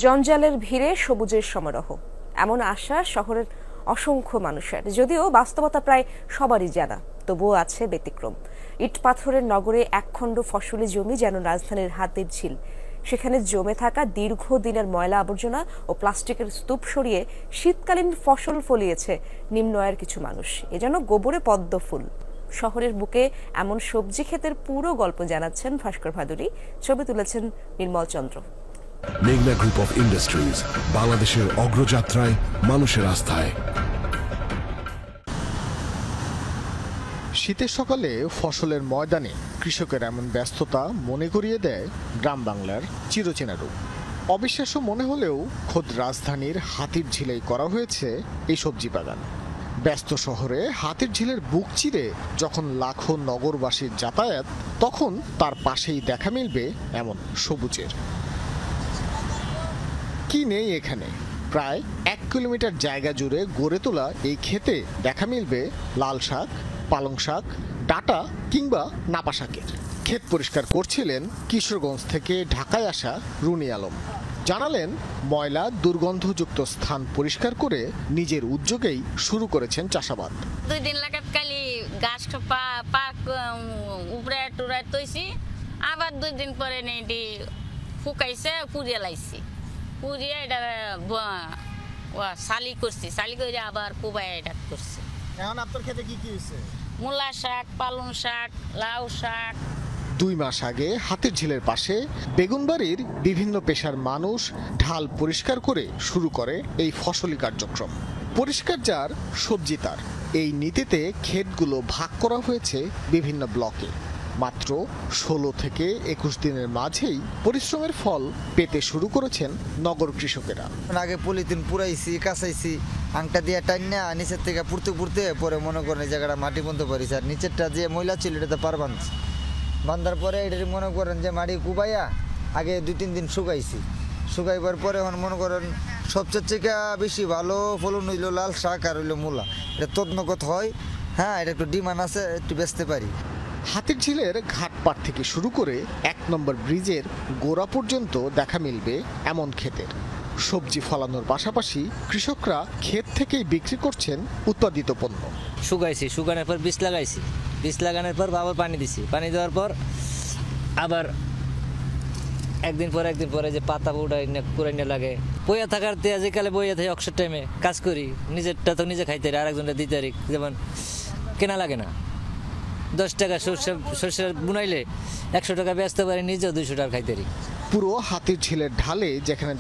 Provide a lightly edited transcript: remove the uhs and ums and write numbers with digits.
জঞ্জালের ভিড়ে সবুজের সমারোহ, এমন আশা শহরের অসংখ্য মানুষের। যদিও বাস্তবতা প্রায় সবারই জানা, তবুও আছে ব্যতিক্রম। ইট পাথরের নগরে একখণ্ড ফসলি জমি যেন রাজধানীর হাতির ঝিল। সেখানে জমে থাকা দীর্ঘদিনের ময়লা আবর্জনা ও প্লাস্টিকের স্তূপ সরিয়ে শীতকালীন ফসল ফলিয়েছে নিম্ন আয়ের কিছু মানুষ। এ যেন গোবরে পদ্ম ফুল। শহরের বুকে এমন সবজি ক্ষেতের পুরো গল্প জানাচ্ছেন ভাস্কর ভাদুরী, ছবি তুলেছেন নির্মল চন্দ্র। মেঘনা গ্রুপ অফ ইন্ডাস্ট্রিজ, বাংলাদেশের অগ্রযাত্রায়, মানুষের আস্থায়। শীতের সকালে ফসলের ময়দানে কৃষকের এমন ব্যস্ততা মনে করিয়ে দেয় গ্রাম বাংলার চিরচেনা রূপ। অবিশ্বাস্য মনে হলেও খোদ রাজধানীর হাতির ঝিলেই করা হয়েছে এই সবজি বাগান। ব্যস্ত শহরে হাতির ঝিলের বুক চিরে যখন লাখো নগরবাসীর যাতায়াত, তখন তার পাশেই দেখা মিলবে এমন সবুজের। কি নেই এখানে? প্রায় 1 কিলোমিটার জায়গা জুড়ে গড়ে তোলা এই ক্ষেতে দেখা মিলবে লাল শাক, পালং শাক, ডাঁটা কিংবা নাপা শাকের। ক্ষেত পরিষ্কার করছিলেন কিশোরগঞ্জ থেকে ঢাকায় আসা রুনি আলম। জানালেন, ময়লা দুর্গন্ধযুক্ত স্থান পরিষ্কার করে নিজের উদ্যোগেই শুরু করেছেন চাষাবাদ। 2 দিন লাগাত কালি গাছ পাক উপরে টুরাই তৈছি, আবার 2 দিন পরে নেই ফুকাইছে, পুড়িয়ে লাইছি। পুড়িয়ে এটা শালি করছি, শালি করে আবার পুবাই এটা করছি। এখন আপনার ক্ষেতে কি কি হয়েছে? মূলা শাক, পালং শাক, লাউ শাক। 2 মাস আগে হাতির ঝিলের পাশে বেগুনবাড়ির বিভিন্ন পেশার মানুষ ঢাল পরিষ্কার করে শুরু করে এই ফসলি কার্যক্রম। পরিষ্কার যার, সবজি তার। এই নীতিতে ক্ষেতগুলো ভাগ করা হয়েছে বিভিন্ন ব্লকে। মাত্র 16 থেকে 21 দিনের মাঝেই পরিশ্রমের ফল পেতে শুরু করেছেন নগর কৃষকেরা। আগে পলিথিন পুরাইছি, কাঁচাইছি, আংটা দিয়ে টাইনা নিচের থেকে পুড়তে পুড়তে পরে মনে করেন এই জায়গাটা মাটি বন্ধ পারিছি। আর নিচেরটা যে ময়লা ছিল এটাতে পার বান্ধার পরে এটা মনে করেন যে মাটি কুবাইয়া আগে 2-3 দিন শুকাইছি। শুকাইবার পরে এখন মনে করেন সবচেয়ে থেকে বেশি ভালো ফলন হইলো লাল শাক আর হইলো মূলা। এটা তদনগত হয়, হ্যাঁ, এটা একটু ডিমান্ড আছে, একটু বেচতে পারি। হাতির ঝিলের ঘাটপাড় থেকে শুরু করে 1 নম্বর ব্রিজের গোড়া পর্যন্ত দেখা মিলবে এমন ক্ষেতের। সবজি ফলানোর পাশাপাশি কৃষকরা ক্ষেত থেকেই বিক্রি করছেন উৎপাদিত পণ্য। শুকাইছি, শুকানোর পর বীজ লাগাইছি, বীজ লাগানোর পর আবার পানি দিছি, পানি দেওয়ার পর আবার একদিন পরে যে পাতা পুরাইনে লাগে বইয়া থাকার তে আজকালে বইয়া থাকে অক্সর টাইমে কাজ করি, নিজেরটা তো নিজে খাইতে, আরেকজনটা দিতে পারি, যেমন কেনা লাগে না। 10 টাকা সর্ষে বুনাইলে 100 টাকা বেচতে পারি, নিজেও 200 টাকা খাইতে পারি। পুরো হাতির ঝিলের ঢালে যেখানে